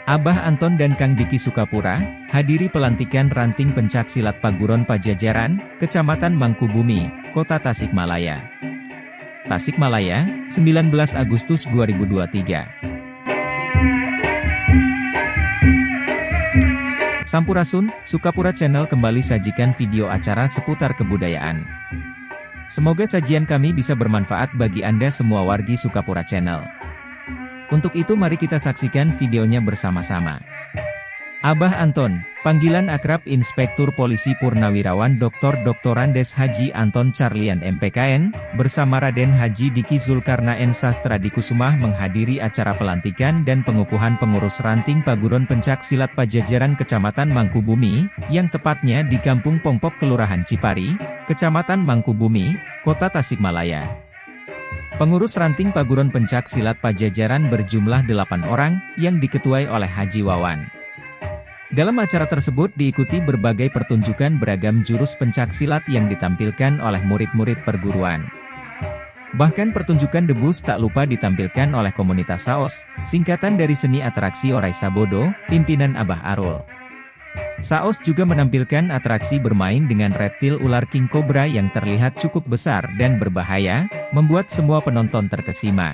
Abah Anton dan Kang Diki Sukapura, hadiri pelantikan ranting pencaksilat Paguron Pajajaran, Kecamatan Mangkubumi, Kota Tasikmalaya. Tasikmalaya, 19 Agustus 2023. Sampurasun, Sukapura Channel kembali sajikan video acara seputar kebudayaan. Semoga sajian kami bisa bermanfaat bagi Anda semua wargi Sukapura Channel. Untuk itu mari kita saksikan videonya bersama-sama. Abah Anton, panggilan akrab Inspektur Polisi Purnawirawan Dr. Andes Haji Anton Carlian MPKN, bersama Raden Haji Diki Zulkarnaen Sastradikusumah menghadiri acara pelantikan dan pengukuhan pengurus ranting Paguron Pencak Silat Pajajaran Kecamatan Mangkubumi, yang tepatnya di Kampung Pongpok Kelurahan Cipari, Kecamatan Mangkubumi, Kota Tasikmalaya. Pengurus ranting Paguron Pencak Silat Pajajaran berjumlah 8 orang, yang diketuai oleh Haji Wawan. Dalam acara tersebut diikuti berbagai pertunjukan beragam jurus pencak silat yang ditampilkan oleh murid-murid perguruan. Bahkan pertunjukan debus tak lupa ditampilkan oleh komunitas Saos, singkatan dari seni atraksi Orai Sabodo, pimpinan Abah Arul. Saos juga menampilkan atraksi bermain dengan reptil ular king cobra yang terlihat cukup besar dan berbahaya, membuat semua penonton terkesima.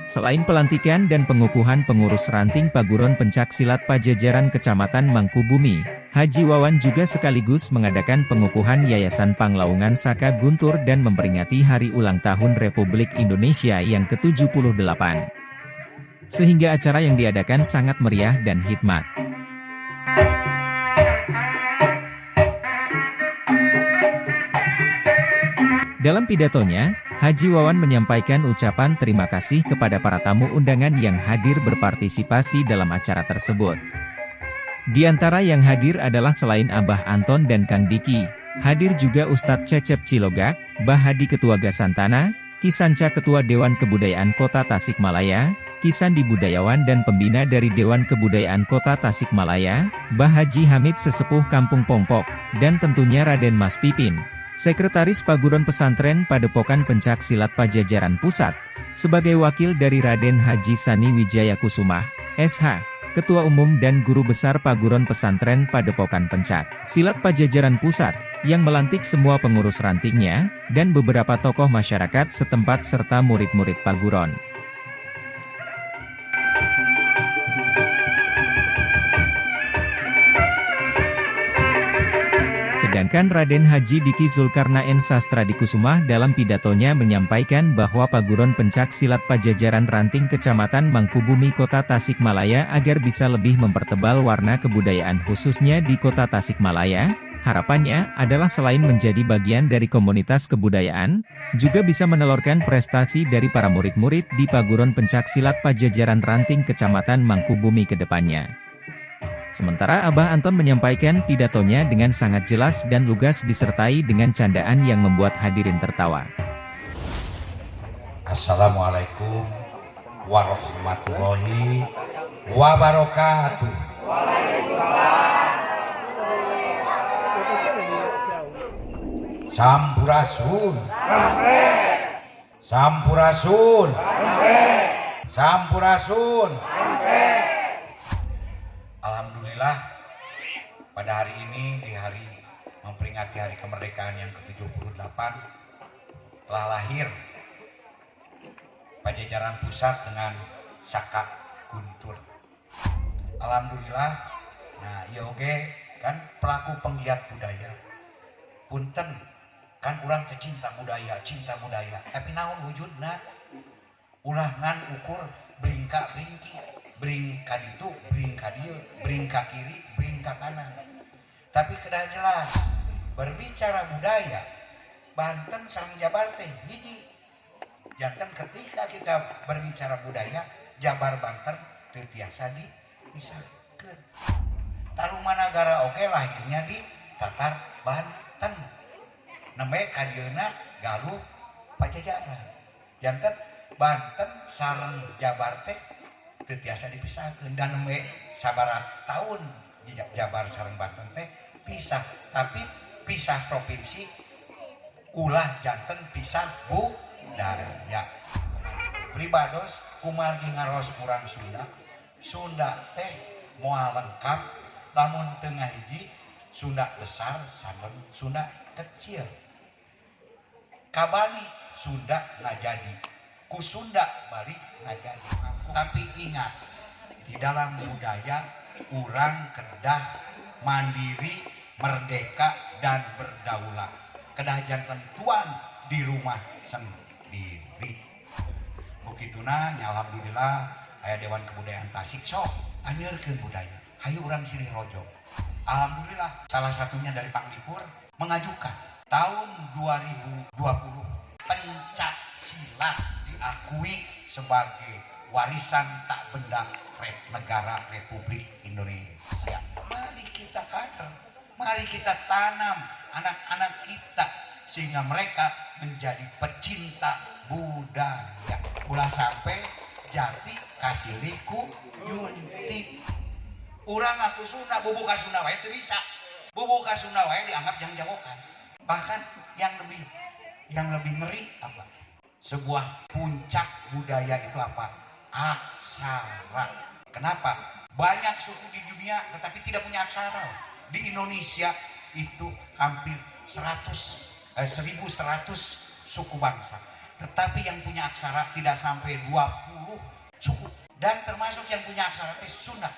Selain pelantikan dan pengukuhan pengurus ranting Paguron Pencak Silat Pajajaran Kecamatan Mangkubumi, Haji Wawan juga sekaligus mengadakan pengukuhan Yayasan Panglaungan Saka Guntur dan memperingati Hari Ulang Tahun Republik Indonesia yang ke-78. Sehingga acara yang diadakan sangat meriah dan hikmat. Dalam pidatonya, Haji Wawan menyampaikan ucapan terima kasih kepada para tamu undangan yang hadir berpartisipasi dalam acara tersebut. Di antara yang hadir adalah selain Abah Anton dan Kang Diki, hadir juga Ustadz Cecep Cilogak, Bahadi Ketua Gasantana, Kisanca Ketua Dewan Kebudayaan Kota Tasikmalaya, Kisandi Budayawan dan Pembina dari Dewan Kebudayaan Kota Tasikmalaya, Bahaji Hamid Sesepuh Kampung Pongpok, dan tentunya Raden Mas Pipin, Sekretaris Paguron Pesantren Padepokan Pencak Silat Pajajaran Pusat, sebagai wakil dari Raden Haji Sani Wijaya Kusumah, SH, Ketua Umum dan Guru Besar Paguron Pesantren Padepokan Pencak Silat Pajajaran Pusat, yang melantik semua pengurus rantingnya, dan beberapa tokoh masyarakat setempat serta murid-murid Paguron. Sedangkan Raden Haji Diki Zulkarnaen Sastradikusumah dalam pidatonya menyampaikan bahwa Paguron Pencak Silat Pajajaran Ranting Kecamatan Mangkubumi Kota Tasikmalaya agar bisa lebih mempertebal warna kebudayaan khususnya di Kota Tasikmalaya, harapannya adalah selain menjadi bagian dari komunitas kebudayaan, juga bisa menelurkan prestasi dari para murid-murid di Paguron Pencak Silat Pajajaran Ranting Kecamatan Mangkubumi ke depannya. Sementara Abah Anton menyampaikan pidatonya dengan sangat jelas dan lugas disertai dengan candaan yang membuat hadirin tertawa. Assalamualaikum warahmatullahi wabarakatuh. Sampurasun. Sampurasun. Sampurasun. Alhamdulillah, pada hari ini, di hari memperingati hari kemerdekaan yang ke-78, telah lahir Pajajaran Pusat dengan Saka Guntur. Alhamdulillah, nah iya oke, kan pelaku penggiat budaya. Punten, kan orang cinta budaya, tapi naon wujudna? Ulangan ukur beringka-beringki. Bring ka ditu, bring ka dieu, bring ka kiri, bring ka kanan. Tapi kedah jelas, berbicara budaya, Banten sareng Jabar teh hiji. Janten ketika kita berbicara budaya, Jabar Banten teu tiasa dipisahkeun. Tarumanagara oke lahirnya di Tatar Banten. Nembe ka dieuna Galuh Pajajaran. Janten Banten sareng Jabar teh biasa dipisahkan dan sabarat tahun Jabar sareng Banten teh pisah, tapi pisah provinsi ulah janten pisah budaya. Pribados kumal ngaros kurang Sunda Sunda teh moal lengkap, lamun tengah hiji Sunda besar sareng Sunda kecil. Kabali Sunda nggak jadi, ku Sunda balik nggak jadi. Tapi ingat, di dalam budaya urang kedah mandiri, merdeka dan berdaulat. Kedah janten tuan di rumah sendiri. Bukituna nya alhamdulillah aya Dewan Kebudayaan Tasik sok anjeurkeun budaya. Hayu urang silih rojo. Alhamdulillah salah satunya dari Pangdipur mengajukan tahun 2020 pencak silat diakui sebagai warisan tak benda negara Republik Indonesia. Mari kita kader, mari kita tanam anak-anak kita sehingga mereka menjadi pecinta budaya. Ulah sampai jati kasih liku junti. Urang aku Sunda, bubuka Sunda wae teu bisa. Bubuka Sunda wae dianggap jang-jangokan. Bahkan yang lebih ngeri apa? Sebuah puncak budaya itu apa? Aksara. Kenapa? Banyak suku di dunia tetapi tidak punya aksara. Di Indonesia itu hampir 1100 suku bangsa. Tetapi yang punya aksara tidak sampai 20 suku. Dan termasuk yang punya aksara itu Sunda.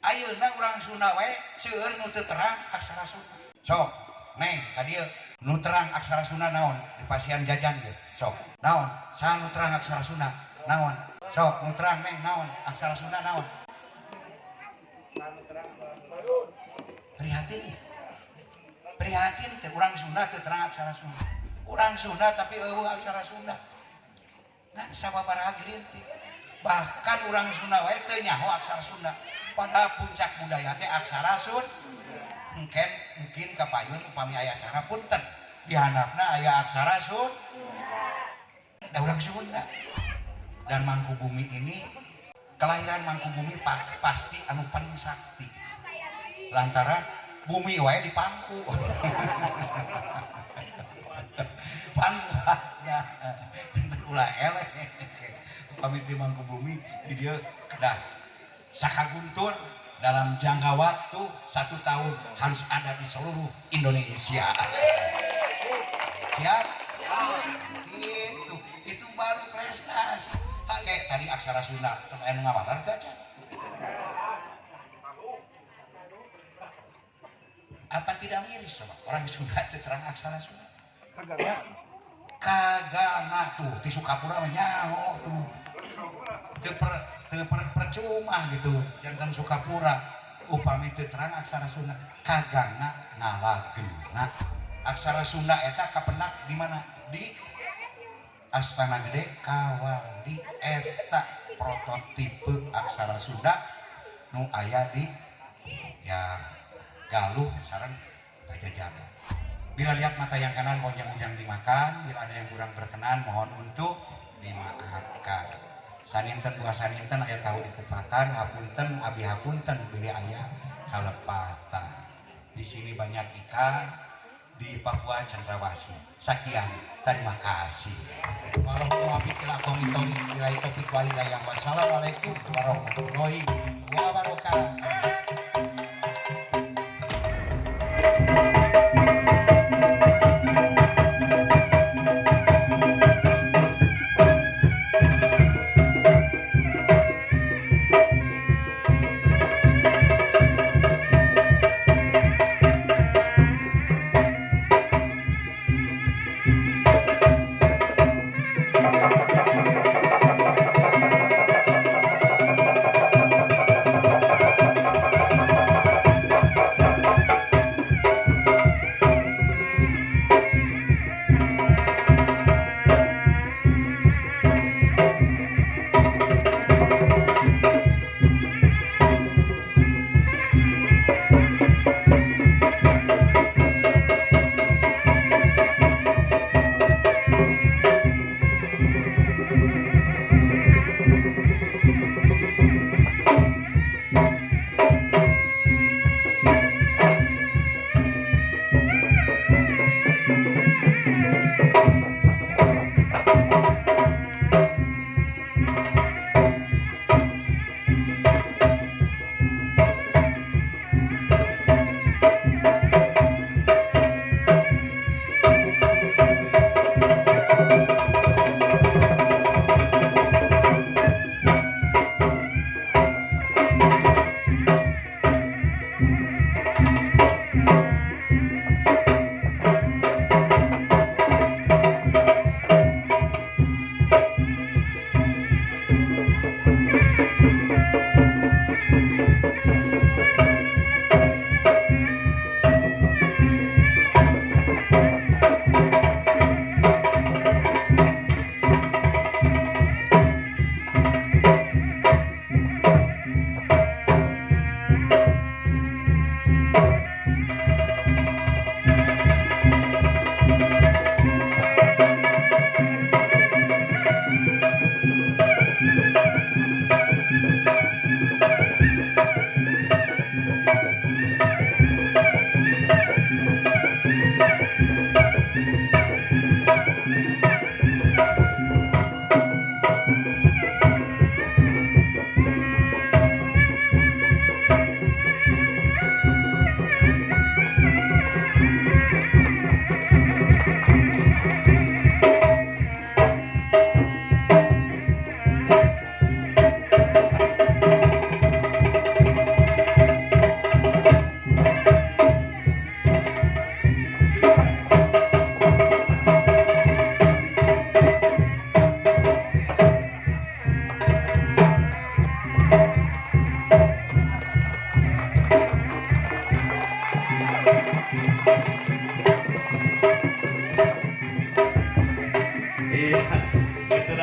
Ayeuna urang Sunda wae seueur nu teu terang aksara Sunda. Sok, neng ka dieu nu terang aksara Sunda naon? Di Pasian Jajan ge. Sok. Naon? Saha nu terang aksara Sunda? Naon? Sok, nu terang neng naon? Aksara Sunda naon? Prihatin ya. Prihatin teh urang Sunda teu terang aksara Sunda. Urang Sunda tapi eueuh aksara Sunda. Ngan sababaraha gelintir. Bahkan urang Sunda wae teu nyaho aksara Sunda. Pada puncak budaya teh aksara Sunda. Mungkin kapayun upami aya acara punten. Di handapna aya aksara Sunda. Da urang Sunda. Dan Mangkubumi ini kelahiran Mangkubumi pasti anu paling sakti. Lantaran bumi wae dipangku. Pangkunya ulah eleh. Upami di Mangkubumi di dieu kedah sakaguntur dalam jangka waktu 1 tahun harus ada di seluruh Indonesia. Siap? Itu baru prestasi. Kayak tadi aksara Sunda, terus anu ngawalar gak? Apa tidak miris coba? Orang Sunda itu terang aksara Sunda. Kagak tuh di Sukapura nyaho tuh. Percuma gitu. Jangan Sukapura upami teu terang aksara Sunda. Kagangna ngalageuna. Aksara Sunda eta kapenak di mana? Di Astana Gede Kawali eta prototipe aksara Sunda nu aya di ya Galuh sareng Pajajaran. Bila lihat mata yang kanan mohon yang dimakan, bila ada yang kurang berkenan mohon untuk dimaafkan. Saninten buah saninten aya tahu di kupatan, hapunten abi hapunten beli aya kalepatan. Di sini banyak ikan, di Papua Cendrawasih. Sekian, terima kasih. Wassalamualaikum warahmatullahi wabarakatuh.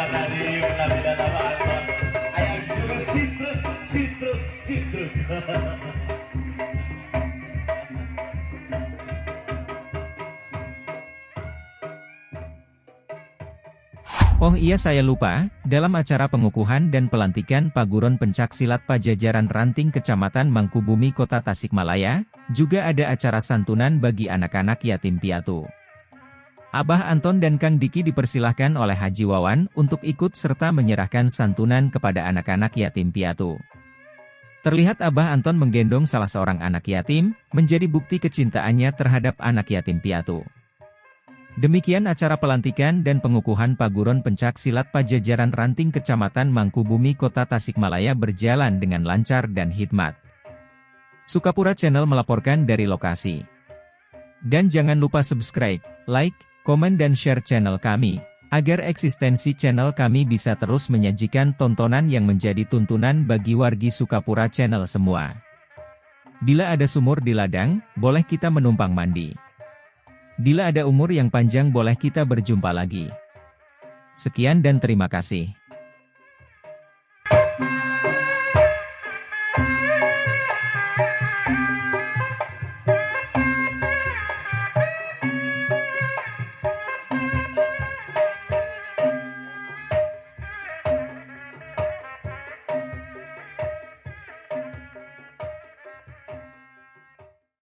Sukapura tadi penampilan Abah Anton. Ayam jurus sitruk. Oh iya, saya lupa, dalam acara pengukuhan dan pelantikan Paguron Pencak Silat Pajajaran Ranting Kecamatan Mangkubumi Kota Tasikmalaya, juga ada acara santunan bagi anak-anak yatim piatu. Abah Anton dan Kang Diki dipersilahkan oleh Haji Wawan untuk ikut serta menyerahkan santunan kepada anak-anak yatim piatu. Terlihat Abah Anton menggendong salah seorang anak yatim, menjadi bukti kecintaannya terhadap anak yatim piatu. Demikian acara pelantikan dan pengukuhan Paguron Pencak Silat Pajajaran Ranting Kecamatan Mangkubumi Kota Tasikmalaya berjalan dengan lancar dan hikmat. Sukapura Channel melaporkan dari lokasi. Dan jangan lupa subscribe, like, komen dan share channel kami, agar eksistensi channel kami bisa terus menyajikan tontonan yang menjadi tuntunan bagi wargi Sukapura Channel semua. Bila ada sumur di ladang, boleh kita menumpang mandi. Bila ada umur yang panjang boleh kita berjumpa lagi. Sekian dan terima kasih.